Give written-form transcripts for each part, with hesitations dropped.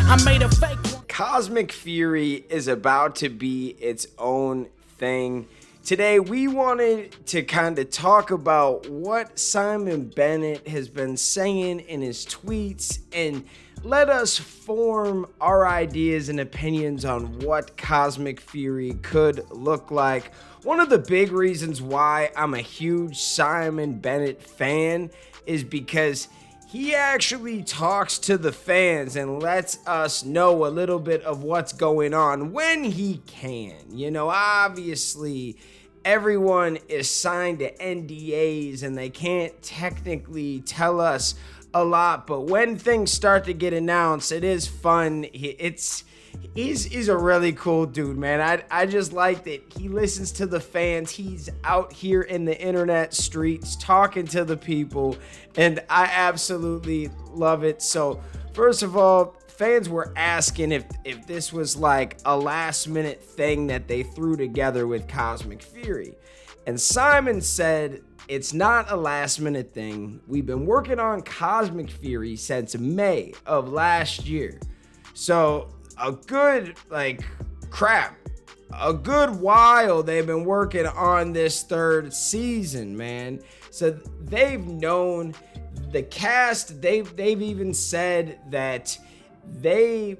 I made a fake one. Cosmic Fury is about to be its own thing. Today, we wanted to kind of talk about what Simon Bennett has been saying in his tweets and let us form our ideas and opinions on what Cosmic Fury could look like. One of the big reasons why I'm a huge Simon Bennett fan is because he actually talks to the fans and lets us know a little bit of what's going on when he can. You know, obviously, everyone is signed to NDAs and they can't technically tell us a lot, but when things start to get announced, it is fun. He's a really cool dude, man. I just like that he listens to the fans. He's out here in the internet streets talking to the people, and I absolutely love it. So first of all, fans were asking if this was like a last minute thing that they threw together with Cosmic Fury. And Simon said, it's not a last minute thing. We've been working on Cosmic Fury since May of last year. So a good while they've been working on this third season, man. So they've known the cast. They've even said that they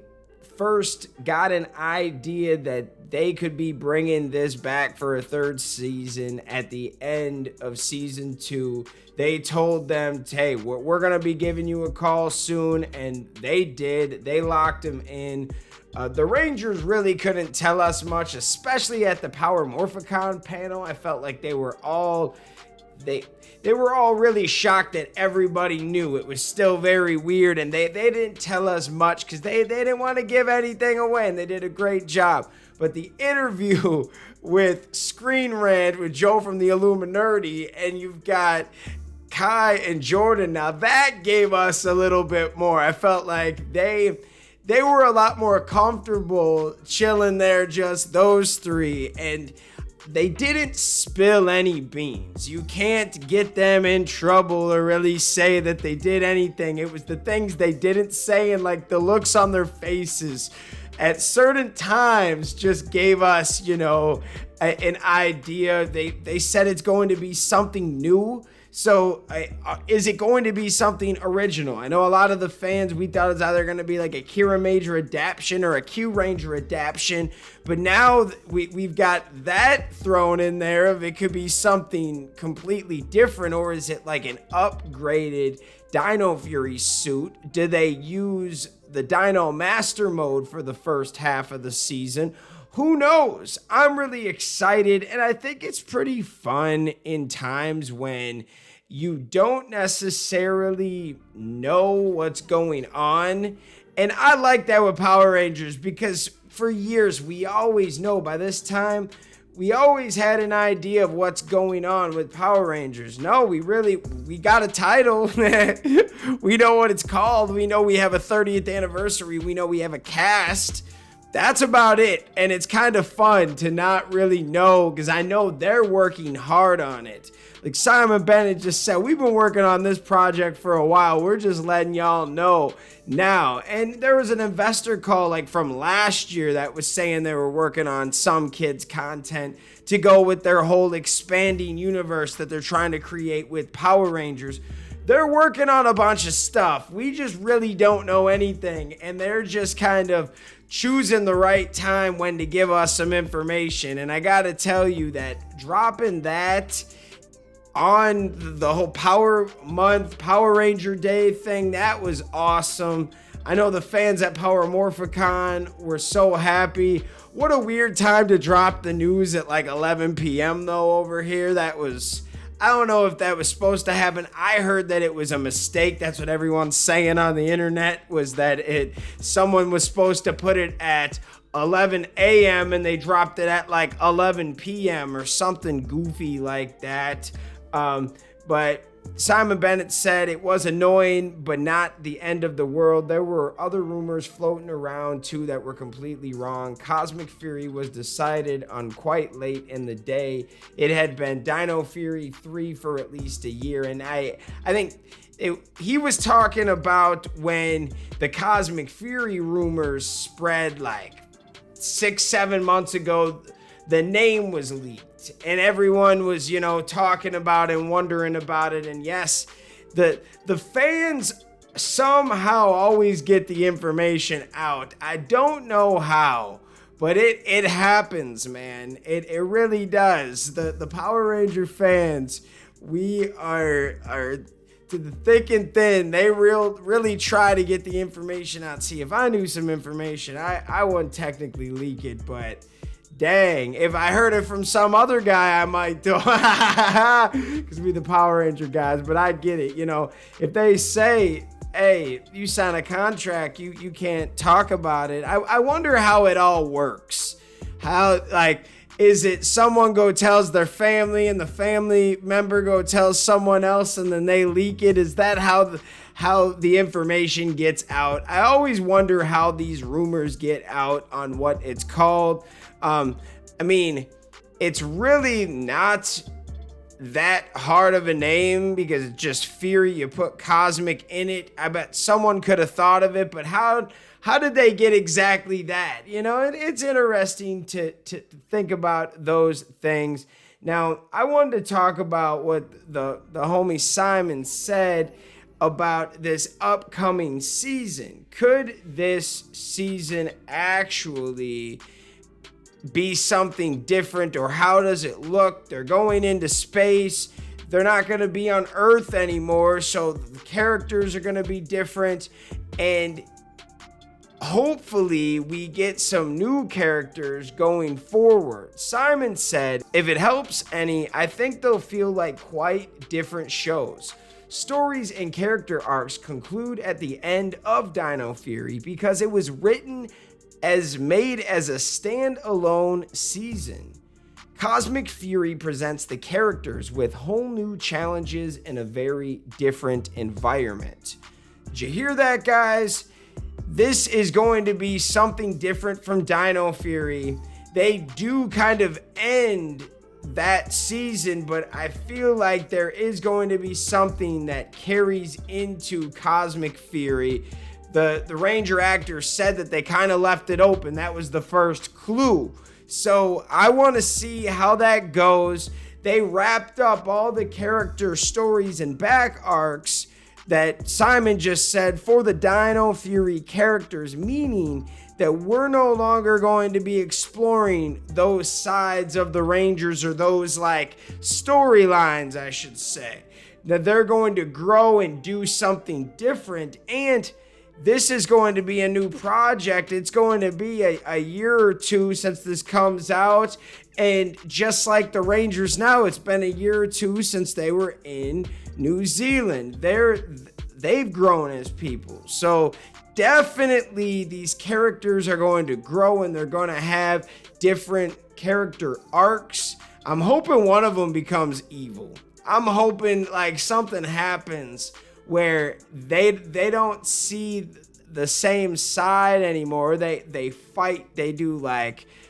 first got an idea that they could be bringing this back for a third season at the end of season 2. They told them, hey, we're going to be giving you a call soon. And they did. They locked him in. The Rangers really couldn't tell us much, especially at the Power Morphicon panel. I felt like they were all really shocked that everybody knew. It was still very weird, and they didn't tell us much because they didn't want to give anything away, and they did a great job. But the interview with Screen Rant with Joe from the Illuminati, and you've got Kai and Jordan, now that gave us a little bit more. I felt like they were a lot more comfortable chilling there, just those three, and they didn't spill any beans. You can't get them in trouble or really say that they did anything. It was the things they didn't say and like the looks on their faces at certain times just gave us, you know, an idea. They said it's going to be something new. So is it going to be something original? I know a lot of the fans, we thought it was either going to be like a Kira Major adaptation or a Q Ranger adaptation, but now we've got that thrown in there of it could be something completely different, or is it like an upgraded Dino Fury suit? Do they use the Dino Master mode for the first half of the season? Who knows? I'm really excited, and I think it's pretty fun in times when you don't necessarily know what's going on. And I like that with Power Rangers because for years we always know by this time, we always had an idea of what's going on with Power Rangers. No, we got a title. We know what it's called. We know we have a 30th anniversary. We know we have a cast. That's about it. And it's kind of fun to not really know because I know they're working hard on it. Like Simon Bennett just said, we've been working on this project for a while. We're just letting y'all know now. And there was an investor call like from last year that was saying they were working on some kids' content to go with their whole expanding universe that they're trying to create with Power Rangers. They're working on a bunch of stuff. We just really don't know anything. And they're just kind of choosing the right time when to give us some information. And I gotta tell you that dropping that on the whole Power Month, Power Ranger Day thing, that was awesome. I know the fans at Power Morphicon were so happy. What a weird time to drop the news at like 11 p.m. though over here. That was, I don't know if that was supposed to happen. I heard that it was a mistake. That's what everyone's saying on the internet, was that someone was supposed to put it at 11 a.m. and they dropped it at like 11 p.m. or something goofy like that. But Simon Bennett said it was annoying, but not the end of the world. There were other rumors floating around too that were completely wrong. Cosmic Fury was decided on quite late in the day. It had been Dino Fury 3 for at least a year, and I think he was talking about when the Cosmic Fury rumors spread like 6-7 months ago. The name was leaked and everyone was, talking about it and wondering about it. And yes, the fans somehow always get the information out. I don't know how, but it happens, man. It really does. The Power Ranger fans, we are to the thick and thin. They really try to get the information out. See, if I knew some information, I wouldn't technically leak it, but dang, if I heard it from some other guy, I might do because we the Power Ranger guys, but I get it. If they say, hey, you sign a contract, you can't talk about it. I wonder how it all works. How, is it someone go tells their family and the family member go tells someone else and then they leak it? Is that how the information gets out? I always wonder how these rumors get out on what it's called. It's really not that hard of a name because it's just Fury. You put cosmic in it. I bet someone could have thought of it, but how did they get exactly that? It's interesting to think about those things. Now, I wanted to talk about what the homie Simon said about this upcoming season. Could this season actually be something different, or how does it look? They're going into space. They're not going to be on Earth anymore, so the characters are going to be different, and hopefully we get some new characters going forward. Simon said, if it helps any, I think they'll feel like quite different shows. Stories and character arcs conclude at the end of Dino Fury because it was made as a standalone season. Cosmic Fury presents the characters with whole new challenges in a very different environment. Did you hear that, guys? This is going to be something different from Dino Fury. They do kind of end that season, but I feel like there is going to be something that carries into Cosmic Fury. The Ranger actor said that they kind of left it open. That was the first clue. So I want to see how that goes. They wrapped up all the character stories and back arcs that Simon just said for the Dino Fury characters, meaning that we're no longer going to be exploring those sides of the Rangers, or those storylines, I should say. That they're going to grow and do something different, and this is going to be a new project. It's going to be a year or two since this comes out. And just like the Rangers now, it's been a year or two since they were in New Zealand. They've grown as people. So definitely these characters are going to grow and they're going to have different character arcs. I'm hoping one of them becomes evil. I'm hoping something happens where they don't see the same side anymore. They fight. They do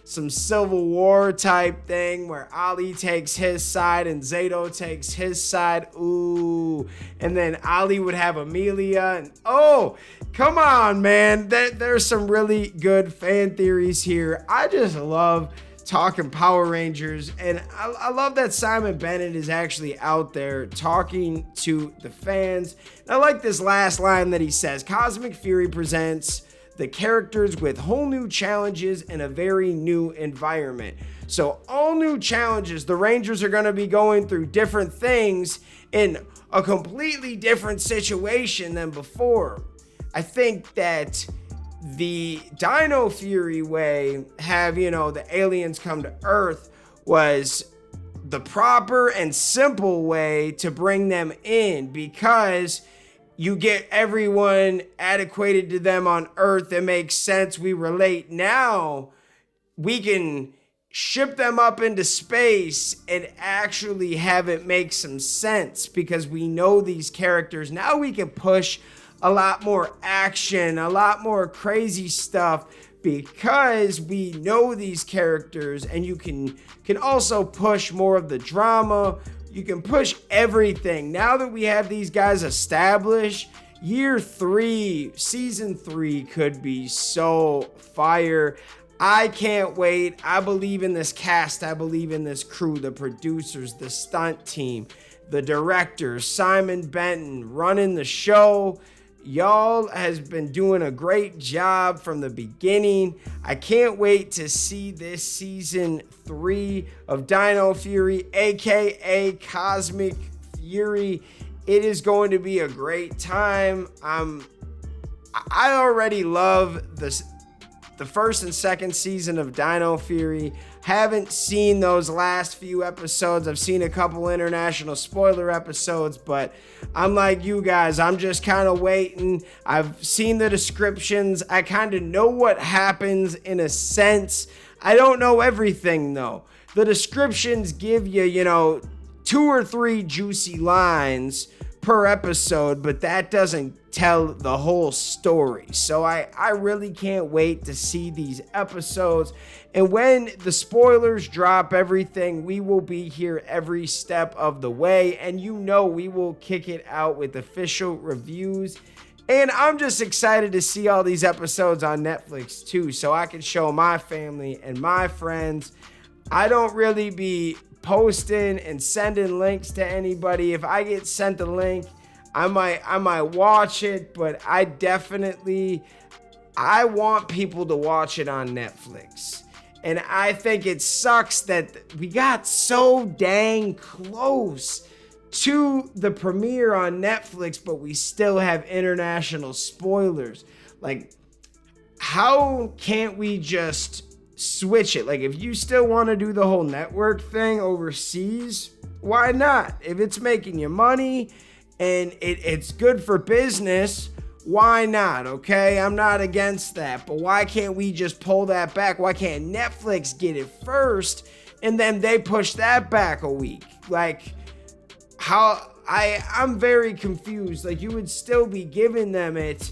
some Civil War type thing where Ali takes his side and Zato takes his side. Ooh. And then Ali would have Amelia. And oh, come on, man. There's some really good fan theories here. I just love talking Power Rangers, and I love that Simon Bennett is actually out there talking to the fans. And I like this last line that he says, Cosmic Fury presents the characters with whole new challenges in a very new environment. So all new challenges. The Rangers are going to be going through different things in a completely different situation than before. I think that the Dino Fury way, have, the aliens come to Earth, was the proper and simple way to bring them in, because you get everyone adequated to them on Earth. It makes sense. We relate. Now we can ship them up into space and actually have it make some sense, because we know these characters. Now we can push a lot more action, a lot more crazy stuff, because we know these characters, and you can also push more of the drama. You can push everything. Now that we have these guys established, year 3, season 3 could be so fire. I can't wait. I believe in this cast. I believe in this crew, the producers, the stunt team, the directors, Simon Benton running the show. Y'all has been doing a great job from the beginning. I can't wait to see this season 3 of Dino Fury, aka Cosmic Fury. It is going to be a great time. I already love the first and second season of Dino Fury. Haven't seen those last few episodes. I've seen a couple international spoiler episodes, but I'm like you guys, I'm just kind of waiting. I've seen the descriptions. I kind of know what happens in a sense. I don't know everything though. The descriptions give you, 2 or 3 juicy lines per episode, but that doesn't tell the whole story. So I really can't wait to see these episodes. And when the spoilers drop everything, we will be here every step of the way. And we will kick it out with official reviews. And I'm just excited to see all these episodes on Netflix too, so I can show my family and my friends. I don't really be posting and sending links to anybody. If I get sent a link, I might watch it, but I want people to watch it on Netflix. And I think it sucks that we got so dang close to the premiere on Netflix, but we still have international spoilers. Like, how can't we just switch it? Like, if you still want to do the whole network thing overseas, why not? If it's making you money and it's good for business, why not? Okay, I'm not against that, but why can't we just pull that back? Why can't Netflix get it first and then they push that back a week? Like, I'm very confused. Like, you would still be giving them it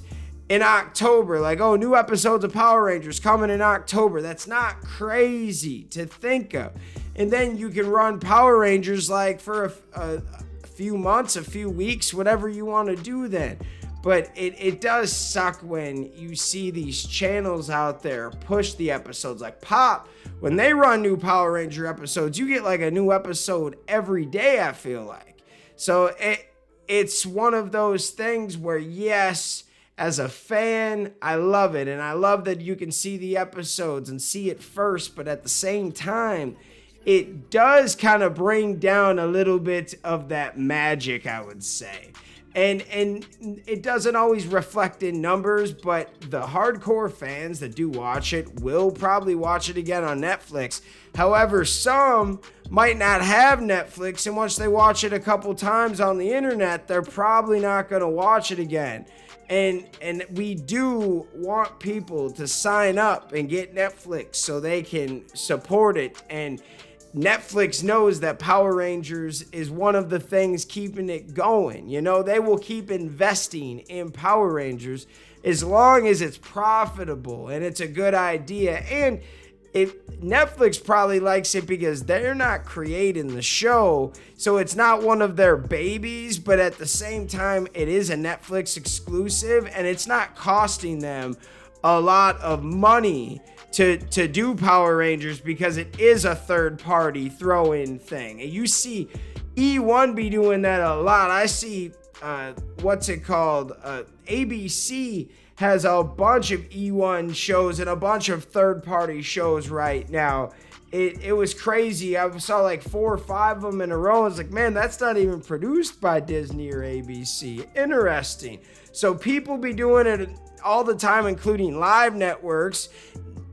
in October, like, oh, new episodes of Power Rangers coming in October. That's not crazy to think of. And then you can run Power Rangers like for a few months, a few weeks, whatever you want to do then. But it does suck when you see these channels out there push the episodes. Like Pop, when they run new Power Ranger episodes, you get like a new episode every day, I feel like. So it's one of those things where, yes, as a fan, I love it. And I love that you can see the episodes and see it first. But at the same time, it does kind of bring down a little bit of that magic, I would say. And it doesn't always reflect in numbers, but the hardcore fans that do watch it will probably watch it again on Netflix. However, some might not have Netflix, and once they watch it a couple times on the internet, they're probably not going to watch it again. And we do want people to sign up and get Netflix so they can support it. And Netflix knows that Power Rangers is one of the things keeping it going. They will keep investing in Power Rangers as long as it's profitable and it's a good idea. And Netflix probably likes it because they're not creating the show, so it's not one of their babies, but at the same time, it is a Netflix exclusive, and it's not costing them a lot of money to do Power Rangers because it is a third-party throw-in thing. And you see E1 be doing that a lot. I see, ABC has a bunch of E1 shows and a bunch of third-party shows right now. It was crazy. I saw like 4 or 5 of them in a row. I was like, man, that's not even produced by Disney or ABC. Interesting. So people be doing it all the time, including live networks.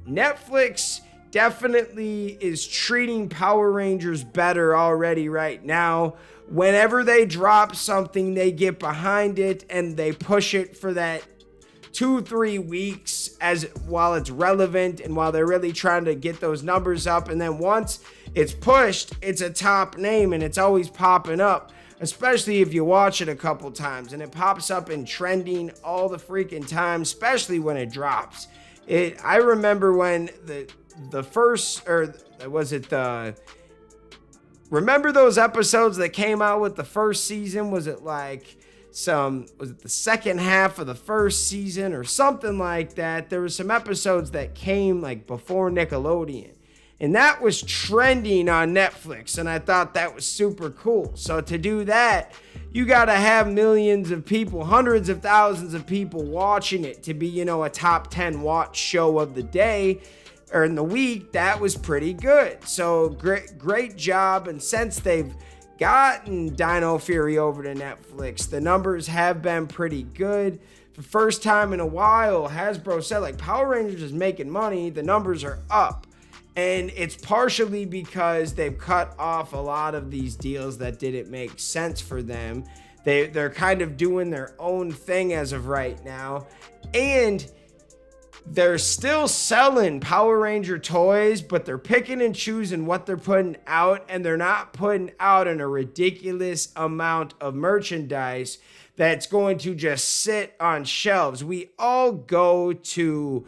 Netflix definitely is treating Power Rangers better already right now. Whenever they drop something, they get behind it and they push it for that 2-3 weeks while it's relevant and while they're really trying to get those numbers up. And then once it's pushed, it's a top name and it's always popping up, especially if you watch it a couple times, and it pops up in trending all the freaking time, especially when it drops. I remember when the first, or was it remember those episodes that came out with the first season? Was it the second half of the first season or something like that? There were some episodes that came like before Nickelodeon, and that was trending on Netflix, and I thought that was super cool. So to do that, you got to have millions of people, hundreds of thousands of people watching it to be, a top 10 watch show of the day or in the week. That was pretty good. So great job. And since they've gotten Dino Fury over to Netflix, the numbers have been pretty good. For the first time in a while, Hasbro said, like, Power Rangers is making money, the numbers are up. And it's partially because they've cut off a lot of these deals that didn't make sense for them. They're kind of doing their own thing as of right now. And they're still selling Power Ranger toys, but they're picking and choosing what they're putting out, and they're not putting out in a ridiculous amount of merchandise that's going to just sit on shelves. We all go to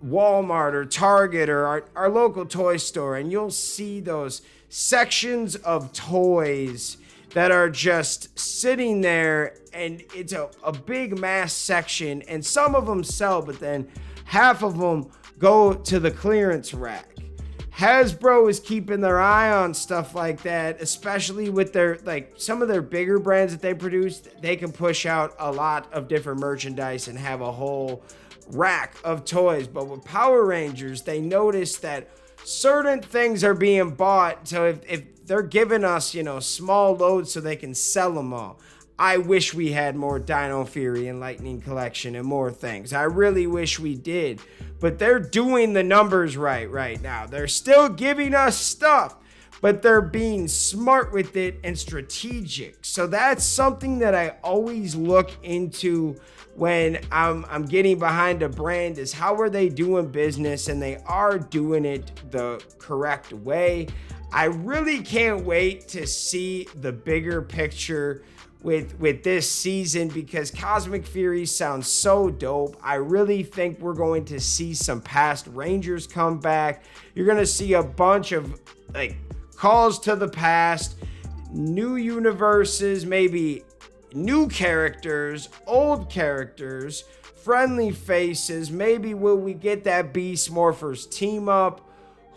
Walmart or Target or our local toy store, and you'll see those sections of toys that are just sitting there, and it's a big mass section, and some of them sell, but then half of them go to the clearance rack. Hasbro is keeping their eye on stuff like that, especially with their, some of their bigger brands that they produce. They can push out a lot of different merchandise and have a whole rack of toys. But with Power Rangers, they notice that certain things are being bought. So if they're giving us, small loads so they can sell them all. I wish we had more Dino Fury and Lightning Collection and more things. I really wish we did. But they're doing the numbers right now. They're still giving us stuff, but they're being smart with it and strategic. So that's something that I always look into when I'm getting behind a brand, is how are they doing business, and they are doing it the correct way. I really can't wait to see the bigger picture with this season, because Cosmic Fury sounds so dope. I really think we're going to see some past Rangers come back. You're going to see a bunch of calls to the past, new universes, maybe new characters, old characters, friendly faces. Maybe will we get that Beast Morphers team up?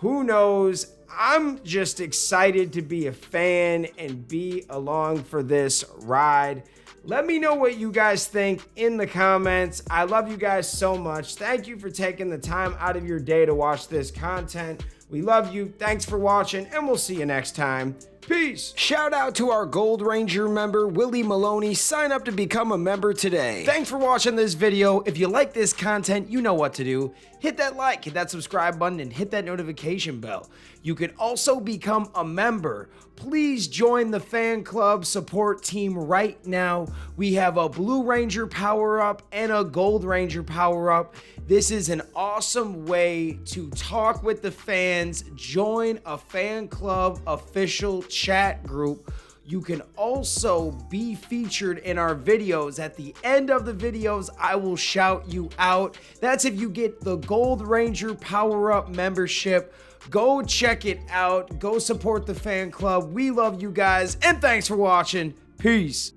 Who knows? I'm just excited to be a fan and be along for this ride. Let me know what you guys think in the comments. I love you guys so much. Thank you for taking the time out of your day to watch this content. We love you. Thanks for watching, and we'll see you next time. Peace. Shout out to our Gold Ranger member, Willie Maloney. Sign up to become a member today. Thanks for watching this video. If you like this content, you know what to do. Hit that like, hit that subscribe button, and hit that notification bell. You can also become a member. Please join the fan club support team right now. We have a Blue Ranger power-up and a Gold Ranger power-up. This is an awesome way to talk with the fans. Join a fan club official chat group. You can also be featured in our videos. At the end of the videos, I will shout you out. That's if you get the Gold Ranger power-up membership. Go check it out. Go support the fan club. We love you guys, and thanks for watching. Peace.